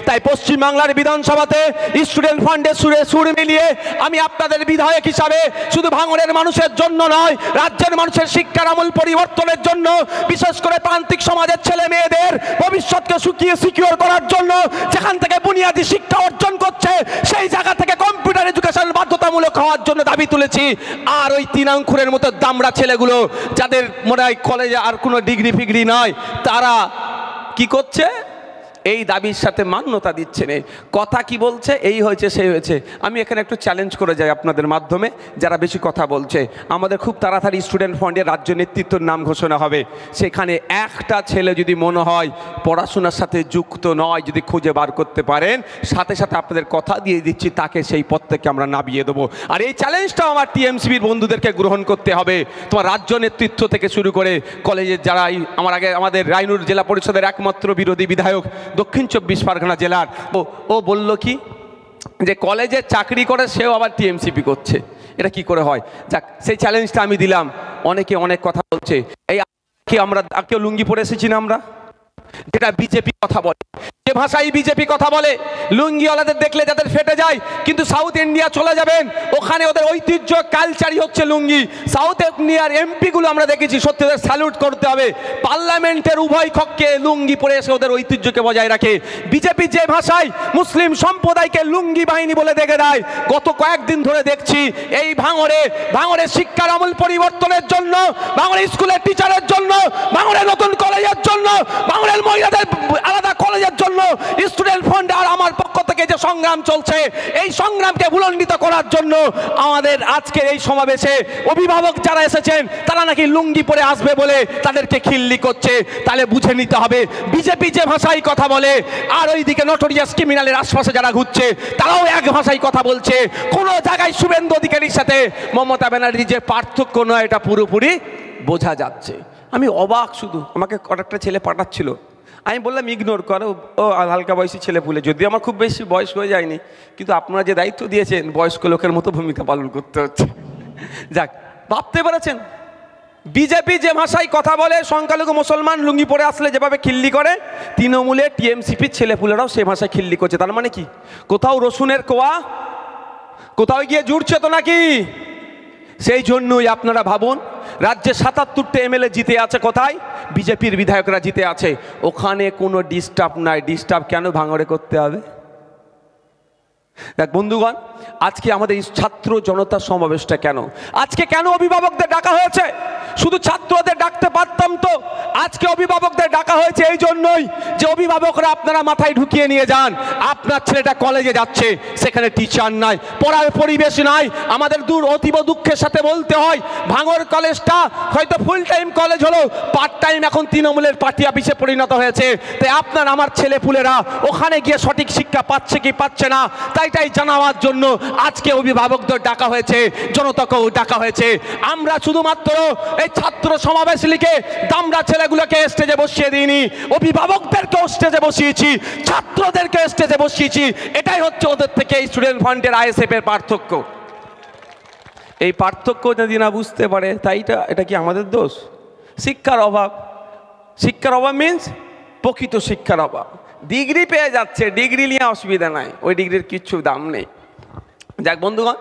তাই পশ্চিম বাংলার বিধানসভাতে স্টুডেন্ট ফান্ডের সুর মিলিয়ে আমি আপনাদের বিধায়ক হিসাবে শুধু ভাঙড়ের মানুষের জন্য নয়, রাজ্যের মানুষের শিক্ষার আমূল পরিবর্তনের জন্য, বিশেষ করে প্রান্তিক সমাজের ছেলে মেয়েদের ভবিষ্যৎকে সিকিউর করার জন্য, যেখান থেকে বুনিয়াদী শিক্ষা অর্জন করছে সেই জায়গা থেকে কম্পিউটার এডুকেশন বাধ্যতামূলক হওয়ার জন্য দাবি তুলেছি। আর ওই তিনাঙ্কুরের মতো দামড়া ছেলেগুলো যাদের মনে হয় কলেজে আর কোনো ডিগ্রি ফিগ্রি নয়, তারা কি করছে? এই দাবির সাথে মান্যতা দিচ্ছে না। কথা কি বলছে? এই হয়েছে সেই হয়েছে। আমি এখানে একটু চ্যালেঞ্জ করে যাই আপনাদের মাধ্যমে, যারা বেশি কথা বলছে। আমাদের খুব তাড়াতাড়ি স্টুডেন্ট ফান্ডের রাজ্য নেতৃত্বের নাম ঘোষণা হবে। সেখানে একটা ছেলে যদি মনে হয় পড়াশোনার সাথে যুক্ত নয়, যদি খুঁজে বার করতে পারেন, সাথে সাথে আপনাদের কথা দিয়ে দিচ্ছি তাকে সেই পদ থেকে আমরা নামিয়ে দেবো। আর এই চ্যালেঞ্জটাও আমার টিএমসিবির বন্ধুদেরকে গ্রহণ করতে হবে। তোমার রাজ্য নেতৃত্ব থেকে শুরু করে কলেজের যারা, আমাদের রায়নুর জেলা পরিষদের একমাত্র বিরোধী বিধায়ক দক্ষিণ 24 পরগনা জেলার, ও বলল কি যে কলেজে চাকরি করে সেও আবার টিএমসিপি করছে। এটা কি করে হয়? যাক, সেই চ্যালেঞ্জটা আমি দিলাম। অনেকে অনেক কথা বলছে। এই কি আমরা কেউ লুঙ্গি পরে এসেছি না? আমরা যেটা বিজেপি কথা বলে, যে ভাষায় বিজেপি কথা বলে, লুঙ্গিওয়ালাদের দেখলে যাদের ফেটে যায়, কিন্তু সাউথ ইন্ডিয়া চলে যাবেন, ওখানে ওদের ঐতিহ্য কালচারই হচ্ছে লুঙ্গি। সাউথ ইন্ডিয়ার এমপিগুলো আমরা দেখেছি, সত্যি ওদের স্যালুট করতে হবে। পার্লামেন্টের উভয় কক্ষে লুঙ্গি পরে এসে ওদের ঐতিহ্যকে বজায় রাখে। বিজেপি যে ভাষায় মুসলিম সম্প্রদায়কে লুঙ্গি বাহিনী বলে দেখে দেয়, গত কয়েকদিন ধরে দেখছি এই ভাঙড়ে শিক্ষার আমূল পরিবর্তনের জন্য, ভাঙড়ে স্কুলের টিচারের জন্য, ভাঙড়ে নতুন কলেজের জন্য, ভাঙড়ের মহিলাদের আলাদা কলেজের জন্য স্টুডেন্ট ফান্ড আর আমার পক্ষ থেকে যে সংগ্রাম চলছে, এই সংগ্রামকে বুলন্ডিত করার জন্য আমাদের আজকের এই সমাবেশে অভিভাবক যারা এসেছেন তারা নাকি লুঙ্গি পরে আসবে বলে তাদেরকে খিল্লি করছে। তাহলে বুঝে নিতে হবে বিজেপি যে ভাষায় কথা বলে, আর ওইদিকে নটোরিয়াস ক্রিমিনালের আশপাশে যারা ঘুরছে তারাও এক ভাষায় কথা বলছে। কোনো জায়গায় শুভেন্দু অধিকারীর সাথে মমতা ব্যানার্জি যে পার্থক্য নয়, এটা পুরোপুরি বোঝা যাচ্ছে। আমি অবাক, শুধু আমাকে কয়েকটা ছেলে পাঠাচ্ছিল, আমি বললাম ইগনোর করো, ও হালকা বয়সী ছেলে পুলে, যদি আমার খুব বেশি বয়স হয়ে যায়নি, কিন্তু আপনারা যে দায়িত্ব দিয়েছেন বয়স্ক লোকের মতো ভূমিকা পালন করতে হচ্ছে। যাক, ভাবতে পেরেছেন বিজেপি যে ভাষায় কথা বলে, সংখ্যালঘু মুসলমান লুঙ্গি পরে আসলে যেভাবে খিল্লি করে, তৃণমূলে টিএমসিপির ছেলেপুলেরাও সে ভাষায় খিল্লি করছে। তার মানে কি? কোথাও রসুনের কোয়া কোথাও গিয়ে জুড়ছে তো নাকি? সেই জন্যই আপনারা ভাবুন, রাজ্যে ৭৭টা এমএলএ জিতে আছে, কোথায়? বিজেপির বিধায়করা জিতে আছে। ওখানে কোনো ডিস্টার্ব নাই। ডিস্টার্ব কেন ভাঙড়ে করতে হবে? দেখ বন্ধুগণ, আজকে আমাদের এই ছাত্র জনতা সমাবেশটা কেন? আজকে কেন অভিভাবকদের ডাকা হয়েছে? শুধু ছাত্রদের ডাকতে পারতাম তো। আজকে অভিভাবকদের ডাকা হয়েছে এই জন্যই যে অভিভাবকরা আপনারা মাথায় ঢুকিয়ে নিয়ে যান, আপনার ছেলেটা কলেজে যাচ্ছে, সেখানে টিচার নাই, পড়ার পরিবেশ নাই। আমাদের অতীব দুঃখের সাথে বলতে হয়, ভাঙড় কলেজটা হয়তো ফুল টাইম কলেজ হলো, পার্ট টাইম এখন তৃণমূলের পার্টি অফিসে পরিণত হয়েছে। তাই আপনার আমার ছেলেপুলেরা ওখানে গিয়ে সঠিক শিক্ষা পাচ্ছে কি পাচ্ছে না, তাইটাই জানাবার জন্য আজকে অভিভাবকদের ডাকা হয়েছে, জনতাকেও ডাকা হয়েছে। আমরা শুধুমাত্র এই ছাত্র সমাবেশ লিখে দামড়া ছেলেগুলোকে স্টেজে বসিয়ে দিইনি, অভিভাবকদেরকেও স্টেজে বসিয়েছি, ছাত্রদেরকে স্টেজে বসিয়েছি। এটাই হচ্ছে ওদের থেকে স্টুডেন্ট ফান্ডের আইএসএফ এর পার্থক্য। এই পার্থক্য যদি না বুঝতে পারে, তাই এটা কি আমাদের দোষ? শিক্ষার অভাব। শিক্ষার অভাব মিনস প্রকৃত শিক্ষার অভাব। ডিগ্রি পেয়ে যাচ্ছে, ডিগ্রি নিয়ে অসুবিধা নাই, ওই ডিগ্রির কিচ্ছু দাম নেই। যাক বন্ধুগণ,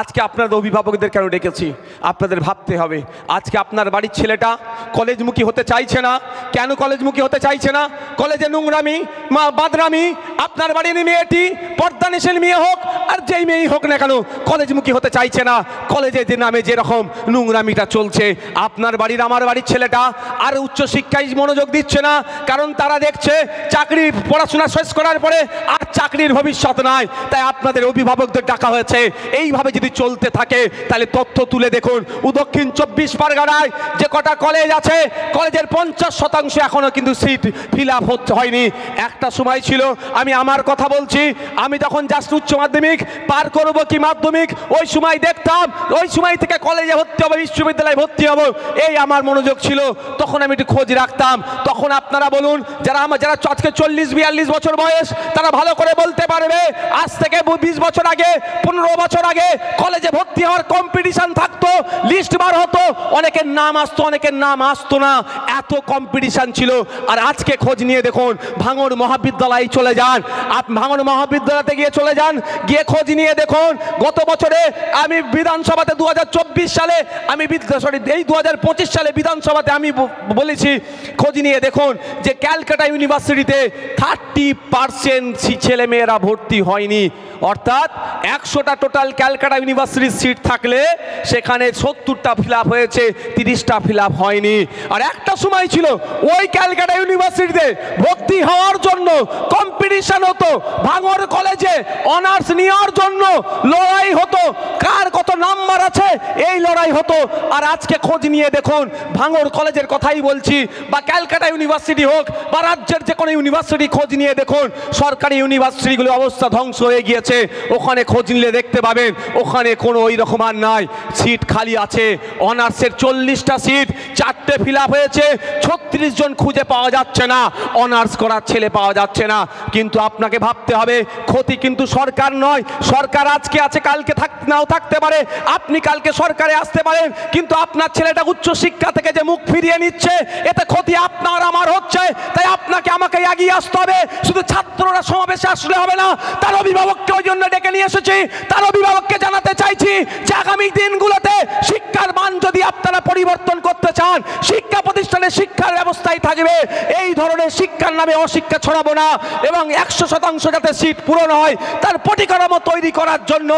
আজকে আপনাদের অভিভাবকদের কেন ডেকেছি আপনাদের ভাবতে হবে। আজকে আপনার বাড়ির ছেলেটা কলেজমুখী হতে চাইছে না। কেন কলেজমুখী হতে চাইছে না? কলেজে নোংরামি, বাদরামি। আপনার বাড়ির মেয়েটি পর্দানিশীল মেয়ে হোক আর যেই মেয়েই হোক না কেন, কলেজমুখী হতে চাইছে না। কলেজে যে নামে যেরকম নোংরামিটা চলছে, আপনার বাড়ির আমার বাড়ির ছেলেটা আর উচ্চশিক্ষায় মনোযোগ দিচ্ছে না, কারণ তারা দেখছে চাকরি পড়াশোনা শেষ করার পরে আর চাকরির ভবিষ্যৎ নাই। তাই আপনাদের অভিভাবকদের ডাকা হয়েছে। এইভাবে যদি চলতে থাকে তাহলে তথ্য তুলে দেখুন, দক্ষিণ 24 পরগনায় যে কটা কলেজ আছে, কলেজের 50% এখনো কিন্তু সিট ফিল আপ হয়নি। একটা সময় ছিল, আমি আমার কথা বলছি, আমি যখন জাস্ট উচ্চ মাধ্যমিক পার করব কি মাধ্যমিক, ওই সময় দেখতাম, ওই সময় থেকে কলেজে ভর্তি হবো, বিশ্ববিদ্যালয়ে ভর্তি হবো, এই আমার মনোযোগ ছিল। তখন আমি একটু খোঁজ রাখতাম। তখন আপনারা বলুন, যারা আজকে 40-42 বছর বয়স, তারা ভালো করে বলতে পারবে, আজ থেকে 20 বছর আগে, 15 বছর আগে কলেজে ভর্তি হওয়ার কম্পিটিশন থাকতো, লিস্ট বার হতো, অনেকের নাম আসতো, অনেকের নাম আসতো না, এত কম্পিটিশন ছিল। আর আজকে খোঁজ নিয়ে দেখুন, ভাঙড় মহাবিদ্যালয়ে চলে যান, ভাঙড় মহাবিদ্যালয়তে গিয়ে চলে যান, গিয়ে খোঁজ নিয়ে দেখুন গত বছরে আমি বিধানসভাতে 2024 সালে আমি এই 2025 সালে বিধানসভাতে আমি বলেছি, খোঁজ নিয়ে দেখুন যে ক্যালকাটা ইউনিভার্সিটিতে 30% ছেলেমেয়েরা ভর্তি হয়নি। অর্থাৎ 100টা টোটাল ক্যালকাটা ইউনিভার্সিটির সিট থাকলে সেখানে 70টা ফিল আপ হয়েছে, 30টা ফিল আপ হয়নি। আর একটা সময় ছিল ওই ক্যালকাটা ইউনিভার্সিটিতে ভর্তি হওয়ার জন্য কম্পিটিশন হতো, ভাঙড় কলেজে অনার্স নেওয়ার জন্য লড়াই হতো, কার কত নাম্বার আছে এই লড়াই হতো। আর আজকে খোঁজ নিয়ে দেখুন, ভাঙড় কলেজের কথাই বলছি, বা ক্যালকাটা ইউনিভার্সিটি হোক বা রাজ্যের যে কোনো ইউনিভার্সিটি খোঁজ নিয়ে দেখুন, সরকারি ইউনিভার্সিটিগুলোর অবস্থা ধ্বংস হয়ে গিয়েছে। ওখানে খোঁজ নিলে দেখতে পাবেন ওখানে কোনো ওই রকম আর নাই, সিট খালি আছে। অনার্সের 40টা সিট 4টে ফিল আপ হয়েছে, 36 জন খুঁজে পাওয়া যাচ্ছে না, অনার্স করার ছেলে পাওয়া যাচ্ছে না। কিন্তু আপনাকে ভাবতে হবে, ক্ষতি কিন্তু সরকার নয়, সরকার আজকে আছে কালকে নাও থাকতে পারে, আপনি কালকে সরকারে আসতে পারেন, কিন্তু আপনার ছেলেটা উচ্চ শিক্ষা থেকে যে মুখ ফিরিয়ে নিচ্ছে এতে ক্ষতি আপনার আমার হচ্ছে। তাই আপনাকে আমাকে এগিয়ে আসতে হবে। শুধু ছাত্ররা সমাবেশে আসলে হবে না, তার অভিভাবককে ওই জন্য ডেকে নিয়ে এসেছি, তার অভিভাবককে জানাতে চাইছি যে আগামী দিনগুলোতে শিক্ষার মান যদি আপনারা পরিবর্তন করতে চান, শিক্ষা প্রতিষ্ঠানে শিক্ষার ব্যবস্থাই থাকবে, এই ধরনের শিক্ষার নামে অশিক্ষা ছড়াবো না। এবং 100% যাতে সিট পূরণ হয় তার পরিকাঠামো তৈরি করার জন্য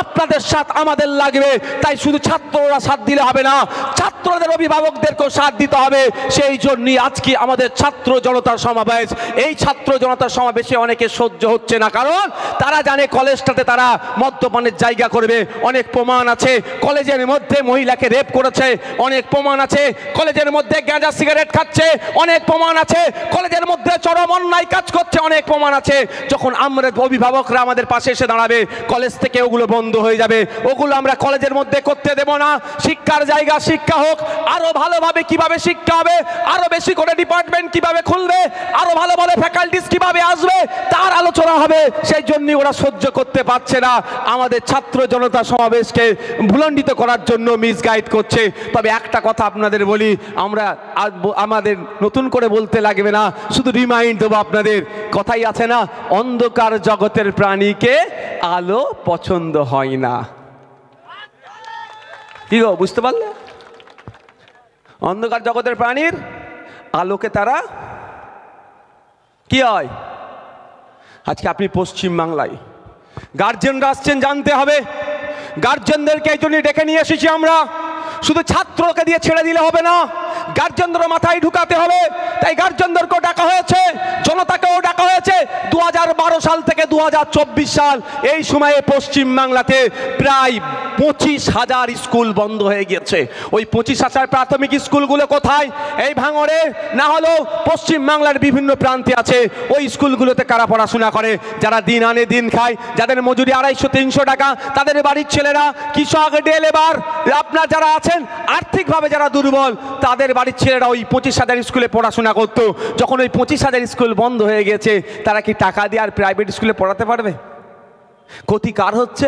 আপনাদের সাথ আমাদের লাগবে। তাই শুধু ছাত্ররা সাথ দিলে হবে না, ছাত্রদের অভিভাবকদেরকেও সাথ দিতে হবে। সেই জন্যই আজকে আমাদের ছাত্র জনতার সমাবেশ। এই ছাত্র জনতার সমাবেশে অনেকে সহ্য হচ্ছে না, কারণ তারা জানে কলেজটাতে তারা মদ্যপানের জায়গা করবে। অনেক প্রমাণ আছে কলেজের মধ্যে মহিলাকে রেপ করেছে, অনেক প্রমাণ আছে কলেজের মধ্যে গাঁজা সিগারেট খাচ্ছে, অনেক প্রমাণ আছে কলেজের মধ্যে চরম অন্যায় কাজ করছে, অনেক প্রমাণ আছে। যখন আমরা অভিভাবকরা আমাদের পাশে এসে দাঁড়াবে, কলেজ থেকে ওগুলো বন্ধ হয়ে যাবে, ওগুলো আমরা কলেজের মধ্যে করতে দেব না। শিক্ষার জায়গা শিক্ষা হোক, আরো ভালোভাবে কিভাবে শিক্ষা হবে, আরো বেশি করে ডিপার্টমেন্ট কিভাবে খুলবে, আরো ভালো ভালো ফ্যাকাল্টিস কিভাবে আসবে তার আলোচনা হবে। সেই জন্য ওরা সহ্য করতে পারছে না, আমাদের ছাত্র জনতা সমাবেশকে ভুলণ্ডিত করার জন্য মিসগাইড করছে। তবে একটা কথা আপনাদের বলি, আমরা আমাদের নতুন করে বলতে লাগবে না, শুধু রিমাইন্ড দেবো আপনাদের। কথাই আছে না, অন্ধকার জগতের প্রাণীকে আলো পছন্দ হয় না। কি গো, বুঝতে পারলে? অন্ধকার জগতের প্রাণীর আলোকে তারা কি হয়। আজকে আপনি পশ্চিম বাংলায় গার্জেনরা আসছেন, জানতে হবে গার্জেনদেরকে এই জন্য ডেকে নিয়ে এসেছি আমরা। শুধু ছাত্রকে দিয়ে ছেড়ে দিলে হবে না, গার্জেনদের মাথায় ঢুকাতে হবে। তাই গার্জেনদেরকেও ডাকা হয়েছে, জনতাকেও ডাকা হয়েছে। 2012 সাল থেকে 2024 সাল এই সময়ে পশ্চিম বাংলাতে প্রায় 25,000 স্কুল বন্ধ হয়ে গিয়েছে। ওই 25,000 প্রাথমিক স্কুলগুলো কোথায়? এই ভাঙড়ে না হলেও পশ্চিম বাংলার বিভিন্ন প্রান্তে আছে। ওই স্কুলগুলোতে কারা পড়াশোনা করে? যারা দিন আনে দিন খায়, যাদের মজুরি 250-300 টাকা, তাদের বাড়ির ছেলেরা, কৃষক, ডে লেবার, আপনার যারা আছেন আর্থিকভাবে যারা দুর্বল, তাদের বাড়ির ছেলেরা ওই 25,000 স্কুলে পড়াশোনা করতো। যখন ওই 25,000 স্কুল বন্ধ হয়ে গেছে, তারা কি টাকা দিয়ে আর প্রাইভেট স্কুলে পড়াতে পারবে? ক্ষতি কার হচ্ছে?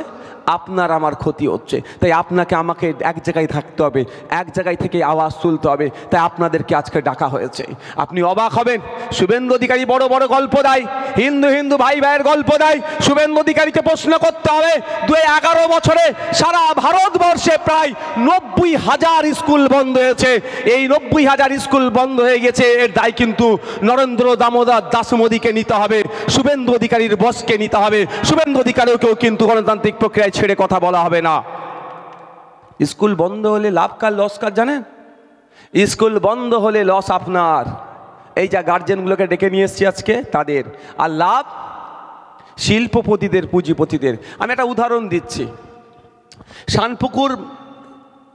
আপনার আমার ক্ষতি হচ্ছে। তাই আপনাকে আমাকে এক জায়গায় থাকতে হবে, এক জায়গায় থেকে আওয়াজ তুলতে হবে। তাই আপনাদেরকে আজকে ডাকা হয়েছে। আপনি অবাক হবেন, শুভেন্দু অধিকারী বড় বড় গল্প দেয়, হিন্দু হিন্দু ভাই ভাইয়ের গল্প দেয়। শুভেন্দু অধিকারীকে প্রশ্ন করতে হবে, 2011 বছরে সারা ভারতবর্ষে প্রায় 90,000 স্কুল বন্ধ হয়েছে। এই 90,000 স্কুল বন্ধ হয়ে গেছে, এর দায় কিন্তু নরেন্দ্র দামোদর দাস মোদীকে নিতে হবে, শুভেন্দু অধিকারীর বসকে নিতে হবে। শুভেন্দু অধিকারীকেও কিন্তু গণতান্ত্রিক প্রক্রিয়ায় ছেড়ে কথা বলা হবে না। স্কুল বন্ধ হলে লাভ কার লস কার জানেন? স্কুল বন্ধ হলে লস আপনার। এই যা গার্জেনগুলোকে ডেকে নিয়ে এসছি আজকে তাদের, আর লাভ শিল্পপতিদের, পুঁজিপতিদের। আমি একটা উদাহরণ দিচ্ছি। শানপুকুর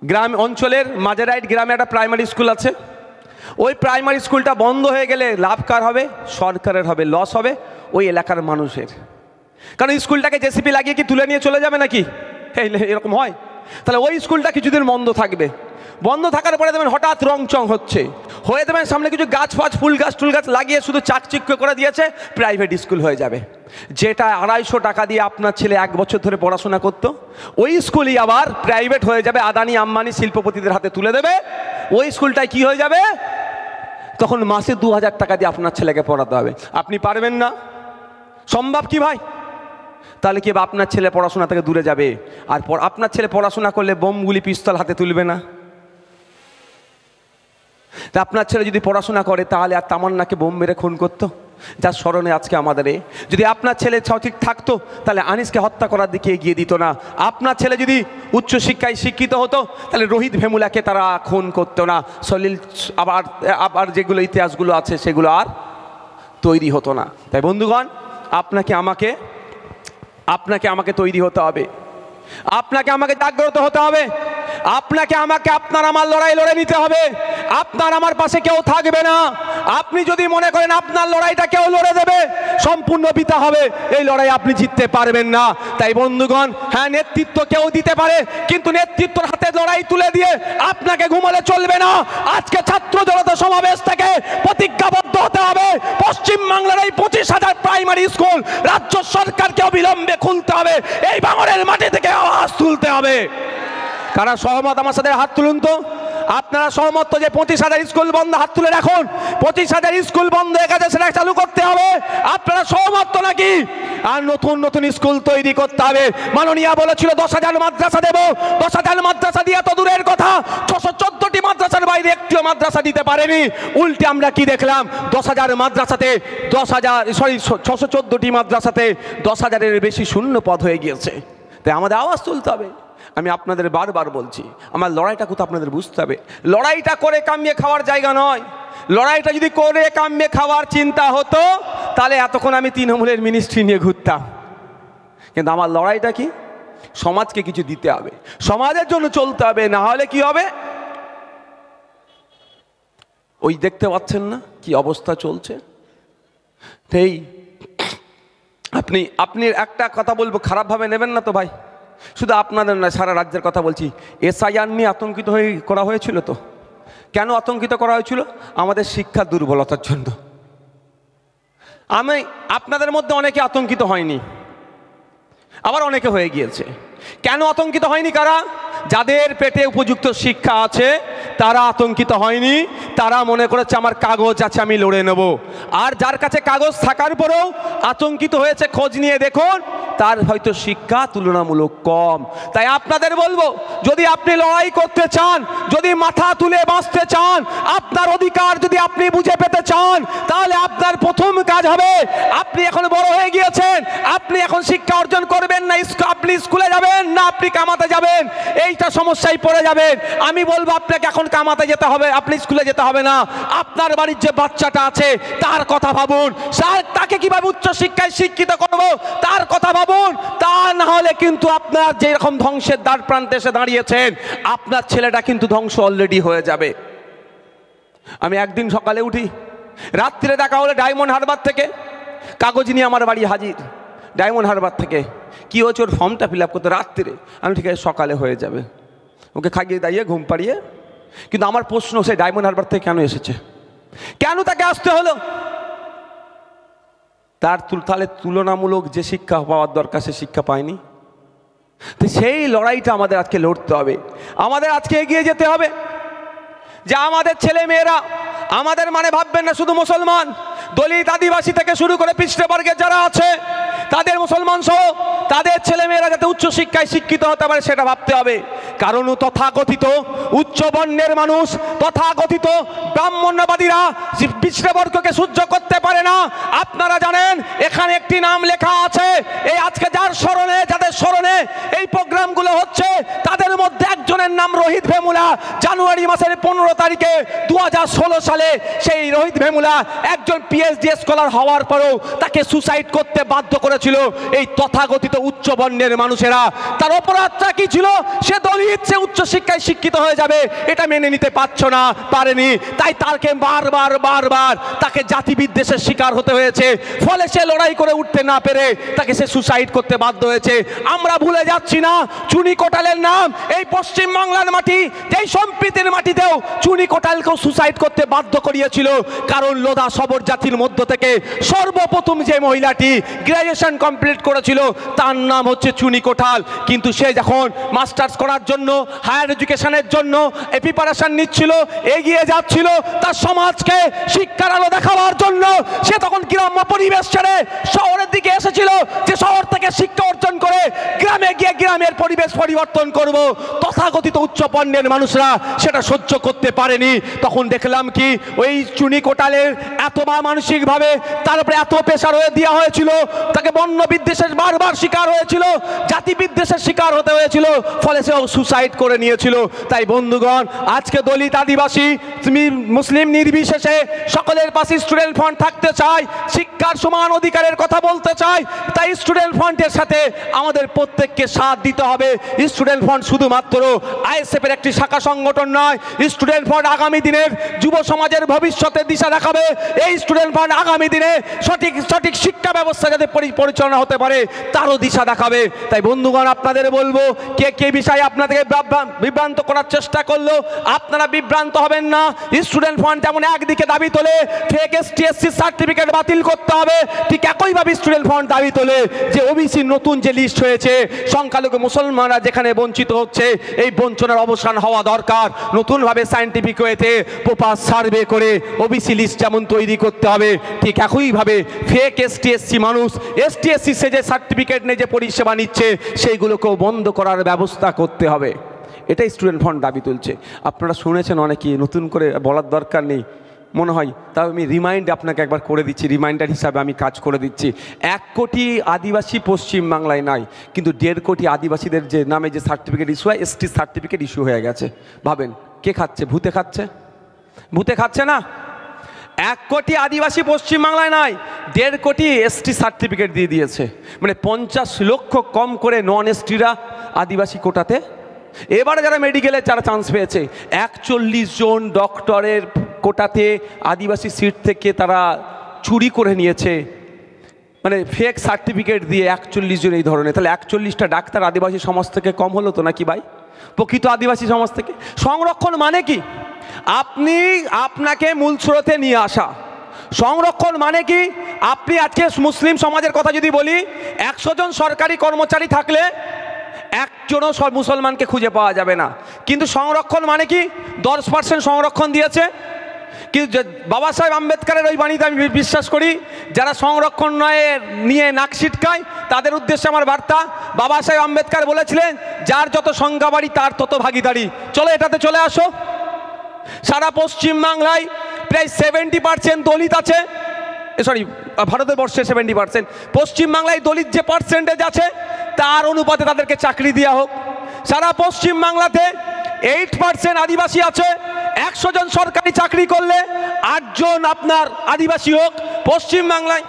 গ্রাম অঞ্চলের মাঝেরাইট গ্রামে একটা প্রাইমারি স্কুল আছে। ওই প্রাইমারি স্কুলটা বন্ধ হয়ে গেলে লাভ কার হবে? সরকারের হবে, লস হবে ওই এলাকার মানুষের। কারণ স্কুলটাকে জেসিপি লাগিয়ে কি তুলে নিয়ে চলে যাবে নাকি? এরকম হয়? তাহলে ওই স্কুলটা কিছুদিন বন্ধ থাকবে। বন্ধ থাকার পরে দেবেন হঠাৎ রংচং হচ্ছে, হয়ে দেবেন সামনে কিছু গাছ ফাছ ফুল গাছ টুল গাছ লাগিয়ে শুধু চাকচিক্য করে দিয়েছে, প্রাইভেট স্কুল হয়ে যাবে। যেটা 250 টাকা দিয়ে আপনার ছেলে 1 বছর ধরে পড়াশোনা করতো, ওই স্কুলই আবার প্রাইভেট হয়ে যাবে, আদানি আম্বানি শিল্পপতিদের হাতে তুলে দেবে। ওই স্কুলটায় কি হয়ে যাবে, তখন মাসে 2000 টাকা দিয়ে আপনার ছেলেকে পড়াতে হবে। আপনি পারবেন না? সম্ভব কি ভাই? তাহলে কি আপনার ছেলে পড়াশোনা থেকে দূরে যাবে? আর আপনার ছেলে পড়াশোনা করলে বোমগুলি পিস্তল হাতে তুলবে না? তা আপনার ছেলে যদি পড়াশোনা করে তাহলে আর তামান্নাকে বোম মেরে খুন করতো, যার স্মরণে আজকে আমাদের যদি আপনার ছেলে সঠিক থাকতো তাহলে আনিসকে হত্যা করার দিকে এগিয়ে দিত না। আপনার ছেলে যদি উচ্চশিক্ষায় শিক্ষিত হতো তাহলে রোহিত ভেমুলাকে তারা খুন করতো না। সলিল আবার যেগুলো ইতিহাসগুলো আছে সেগুলো আর তৈরি হতো না। তাই বন্ধুগণ, আপনাকে আমাকে তৈরি হতে হবে, আপনাকে আমাকে জাগ্রত হতে হবে, আপনাকে আমাকে আপনার আমার লড়াই লড়ে নিতে হবে। আপনার আমার পাশে কেউ থাকবে না। আপনি যদি মনে করেন আপনার লড়াইটা কেউ লড়ে দেবে, সম্পূর্ণ বিতা হবে, এই লড়াই আপনি জিততে পারবেন না। তাই বন্ধুগণ, হ্যাঁ নেতৃত্ব কেউ দিতে পারে, কিন্তু নেতৃত্বের হাতে লড়াই তুলে দিয়ে আপনাকে ঘুমালে চলবে না। আজকে ছাত্র জনতা সমাবেশ থেকে প্রতিজ্ঞাবদ্ধ হতে হবে, পশ্চিম বাংলার এই 25,000 প্রাইমারি স্কুল রাজ্য সরকারকে অবিলম্বে খুলতে হবে। এই বাংলার মাটি থেকে আওয়াজ তুলতে হবে। কারা সহমত আমার সাথে হাত তুলুন তো। আপনারা সহমত তো যে 25,000 স্কুল বন্ধ? হাত তুলে রাখুন। 25,000 স্কুল বন্ধ হয়ে গেছে, সেটা চালু করতে হবে। আপনারা সহমত তো নাকি? আর নতুন নতুন স্কুল তৈরি করতে হবে। মাননীয়া বলেছিল 10,000 মাদ্রাসা দেব, 10,000 মাদ্রাসা দিয়ে তো দূরের কথা, 614টি মাদ্রাসার বাইরে একটিও মাদ্রাসা দিতে পারেনি। উল্টে আমরা কি দেখলাম, 10,000 মাদ্রাসাতে 614টি মাদ্রাসাতে 10,000-এর বেশি শূন্য পদ হয়ে গিয়েছে। তাই আমাদের আওয়াজ তুলতে হবে। আমি আপনাদের বারবার বলছি, আমার লড়াইটা কোথাও আপনাদের বুঝতে হবে। লড়াইটা করে কামিয়ে খাওয়ার জায়গা নয়। লড়াইটা যদি করে কামিয়ে খাওয়ার চিন্তা হতো তাহলে এতক্ষণ আমি তৃণমূলের মিনিস্ট্রি নিয়ে ঘুরতাম। কিন্তু আমার লড়াইটা কি, সমাজকে কিছু দিতে হবে, সমাজের জন্য চলতে হবে। না হলে কি হবে, ওই দেখতে পাচ্ছেন না কি অবস্থা চলছে। সেই আপনি একটা কথা বলবো, খারাপভাবে নেবেন না তো ভাই। শুধু আপনাদের নয়, সারা রাজ্যের কথা বলছি। SIR নিয়ে আতঙ্কিত হয়ে করা হয়েছিল তো। কেন আতঙ্কিত করা হয়েছিল? আমাদের শিক্ষার দুর্বলতার জন্য। আপনাদের মধ্যে অনেকে আতঙ্কিত হয়নি, আবার অনেকে হয়ে গিয়েছে। কেন আতঙ্কিত হয়নি? কারা? যাদের পেটে উপযুক্ত শিক্ষা আছে তারা আতঙ্কিত হয়নি। তারা মনে করেছে আমার কাগজ আছে, আমি লড়ে নেব। আর যার কাছে কাগজ থাকার পরেও আতঙ্কিত হয়েছে, খোঁজ নিয়ে দেখুন তার হয়তো শিক্ষা তুলনামূলক কম। তাই আপনাদের বলবো, যদি আপনি লড়াই করতে চান, যদি মাথা তুলে বাঁচতে চান, আপনার অধিকার যদি আপনি বুঝে পেতে চান, তাহলে আপনার প্রথম কাজ হবে, আপনি এখন বড় হয়ে গিয়েছেন, আপনি এখন শিক্ষা অর্জন করবেন না, আপনি স্কুলে যাবেন না আপনি কামাতে যাবেন, এইটা সমস্যায় পড়ে যাবেন। আমি বলবো আপনাকে এখন কামাতে যেতে হবে, আপনি স্কুলে যেতে হবে না। আপনার বাড়ির যে বাচ্চাটা আছে তার কথা ভাবুন, তাকে কিভাবে উচ্চ শিক্ষায় শিক্ষিত করব তার কথা ভাবুন। তা না হলে কিন্তু আপনার যেরকম ধ্বংসের দ্বার প্রান্তে এসে দাঁড়িয়েছেন, আপনার ছেলেটা কিন্তু ধ্বংস অলরেডি হয়ে যাবে। আমি একদিন সকালে উঠি, রাত্রে দেখা হলে ডায়মন্ড হারবার থেকে কাগজ নিয়ে আমার বাড়ি হাজির। ডায়মন্ড হারবার থেকে কি হচ্ছে, ওর ফর্মটা ফিল আপ করতে রাত্রে। আমি ঠিক আছে সকালে হয়ে যাবে, ওকে খাইয়ে দাইয়ে ঘুম পাড়িয়ে। কিন্তু আমার প্রশ্ন, সে ডায়মন্ড হারবার থেকে কেন এসেছে, কেন তাকে আসতে হলো? তাহলে তুলনামূলক যে শিক্ষা পাওয়ার দরকার সে শিক্ষা পায়নি। তো সেই লড়াইটা আমাদের আজকে লড়তে হবে, আমাদের আজকে এগিয়ে যেতে হবে। যে আমাদের ছেলে মেয়েরা, আমাদের মানে ভাববেন না শুধু মুসলমান, দলিত আদিবাসী থেকে শুরু করে পিছড়ে বর্গের যারা আছে তাদের, মুসলমান সহ তাদের ছেলেমেয়েরা যাতে উচ্চশিক্ষায় শিক্ষিত হতে পারে সেটা ভাবতে হবে। কারণ তথাকথিত উচ্চ বর্ণের মানুষ, তথাকথিত ব্রাহ্মণ্যবাদীরা পিছড়ে বর্গকে সহ্য করতে পারে না। আপনারা জানেন এখানে একটি নাম লেখা আছে, এই আজকে যাদের স্মরণে এই প্রোগ্রামগুলো হচ্ছে তাদের মধ্যে একজন একজনের নাম রোহিত ভেমুলা। জানুয়ারি মাসের 15 তারিখে 2016 সালে সেই রোহিত ভেমুলা একজন পিএইচডি স্কলার হওয়ার পরেও তাকে সুসাইড করতে বাধ্য করেছিল এই তথাকথিত উচ্চ বর্ণের মানুষেরা। তার অপরাধটা কি ছিল? সে দলিত, সে উচ্চ শিক্ষায় শিক্ষিত হয়ে যাবে এটা মেনে নিতে পারেনি, তাই তাকে বারবার তাকে জাতি বিদ্বেষের শিকার হতে হয়েছে। ফলে সে লড়াই করে উঠতে না পেরে তাকে সে সুসাইড করতে বাধ্য হয়েছে। আমরা ভুলে যাচ্ছি না চুনি কোটালের নাম। এই পশ্চিম বাংলার মাটি, যেই সম্প্রীতির মাটিতেও চুনি কোটালকেও সুসাইড করতে বাধ্য করিয়েছিল, কারণ লোধা সবর জাতির মধ্য থেকে সর্বপ্রথম যে মহিলাটি গ্র্যাজুয়েশন কমপ্লিট করেছিল তার নাম হচ্ছে চুনি কোটাল। কিন্তু সে যখন মাস্টার্স করার জন্য, হায়ার এডুকেশনের জন্য প্রিপারেশন নিচ্ছিল, এগিয়ে যাচ্ছিল তার সমাজকে শিক্ষার আলো দেখাবার জন্য, সে তখন গ্রাম্য পরিবেশ ছেড়ে শহরের দিকে এসেছিল যে শহর থেকে শিক্ষা অর্জন করে গ্রামে গিয়ে গ্রামের পরিবেশ পরিবর্তন করব। তথাকথিত উচ্চ বর্ণের মানুষরা সেটা সহ্য করতে পারেনি। তখন দেখলাম কি ওই চুনি কোটালের এত মানসিকভাবে তার উপরে এত প্রেশার হয়ে দেওয়া হয়েছিল, তাকে বর্ণ বিদ্বেষের বারবার শিকার হয়েছিল, জাতি বিদ্বেষের শিকার হতে হয়েছিল, ফলে সে সুসাইড করে নিয়েছিল। তাই বন্ধুগণ, আজকে দলিত, আদিবাসী, মুসলিম নির্বিশেষে সকলের পাশে স্টুডেন্ট ফ্রন্ট থাকতে চায়, শিক্ষার সমান অধিকারের কথা বলতে চায়। তাই স্টুডেন্ট ফ্রন্টের সাথে আমাদের প্রত্যেককে সাথ দিতে হবে। স্টুডেন্ট ফ্রন্ট শুধুমাত্র আইএসএফের একটি শাখা সংগঠন নয়। স্টুডেন্ট ফ্রন্ট আগামী দিনের যুব সমাজের ভবিষ্যতের দিশা দেখাবে। এই স্টুডেন্ট ফ্রন্ট আগামী দিনে সঠিক শিক্ষা ব্যবস্থা যাতে পরিচালনা হতে পারে তারও দিশা দেখাবে। তাই বন্ধুগণ, আপনাদের বলবো, কে বিষয়ে আপনাদেরকে বিভ্রান্ত করার চেষ্টা করলো আপনারা বিভ্রান্ত হবেন না। স্টুডেন্ট ফ্রন্ট যেমন একদিকে দাবি তোলে ফেক এসটি/এসসি সার্টিফিকেট বাতিল করতে হবে, ঠিক একইভাবে স্টুডেন্ট ফ্রন্ট দাবি তোলে যে ওবিসি নতুন যে লিস্ট হয়েছে, সংখ্যালঘু মুসলমানরা যেখানে বঞ্চিত হচ্ছে, এই বঞ্চনার অবসান হওয়া দরকার। নতুনভাবে সায়েন্টিফিক ওয়েতে প্রপার সার্ভে করে ওবিসি লিস্ট যেমন তৈরি করতে হবে, ঠিক একইভাবে ফেক এসটি/এসসি মানুষ এসটি/এসসি সে যে সার্টিফিকেট নিয়ে যে পরিষেবা নিচ্ছে সেইগুলোকেও বন্ধ করার ব্যবস্থা করতে হবে। এটাই স্টুডেন্ট ফ্রন্ট দাবি তুলছে। আপনারা শুনেছেন অনেকেই, নতুন করে বলার দরকার নেই মনে হয়, তাও আমি আপনাকে একবার করে দিচ্ছি, রিমাইন্ডার হিসাবে আমি কাজ করে দিচ্ছি। 1 কোটি আদিবাসী পশ্চিম বাংলায় নাই, কিন্তু 1.5 কোটি আদিবাসীদের যে নামে যে সার্টিফিকেট ইস্যু হয়, এসটি সার্টিফিকেট ইস্যু হয়ে গেছে। ভাবেন কে খাচ্ছে? ভূতে খাচ্ছে না। 1 কোটি আদিবাসী পশ্চিম বাংলায় নাই, 1.5 কোটি এসটি সার্টিফিকেট দিয়ে দিয়েছে। মানে 50 লক্ষ কম করে নন এসটিরা আদিবাসী কোটাতে। এবারে যারা মেডিকেলে যারা চান্স পেয়েছে, 41 জন ডক্টরের কোটাতে আদিবাসী সিট থেকে তারা চুরি করে নিয়েছে, মানে ফেক সার্টিফিকেট দিয়ে 41 জন এই ধরনের। তাহলে 41টা ডাক্তার আদিবাসী সমাজ থেকে কম হলো তো নাকি ভাই? প্রকৃত আদিবাসী সমাজ থেকে। সংরক্ষণ মানে কি? আপনাকে মূল স্রোতে নিয়ে আসা। সংরক্ষণ মানে কি? আপনি আজকে মুসলিম সমাজের কথা যদি বলি, 100 জন সরকারি কর্মচারী থাকলে একজনও মুসলমানকে খুঁজে পাওয়া যাবে না। কিন্তু সংরক্ষণ মানে কি? 10% সংরক্ষণ দিয়েছে। কিন্তু বাবা সাহেব আম্বেদকরের ওই বাণীতে আমি বিশ্বাস করি, যারা সংরক্ষণ নিয়ে নাক ছিটকায় তাদের উদ্দেশ্যে আমার বার্তা। বাবা সাহেব আম্বেদকর বলেছিলেন, যার যত সংখ্যা বাড়ি তার তত ভাগিদারি। চলো এটাতে চলে আসো। সারা পশ্চিম বাংলায় প্রায় 70% দলিত আছে, ভারতের বর্ষে 70%। পশ্চিম বাংলায় দলিত যে পার্সেন্টেজ আছে তার অনুপাতে তাদেরকে চাকরি দেওয়া হোক। সারা পশ্চিম বাংলাতে 8% আদিবাসী আছে। 100 জন সরকারি চাকরি করলে 8 জন আপনার আদিবাসী হোক পশ্চিম বাংলায়।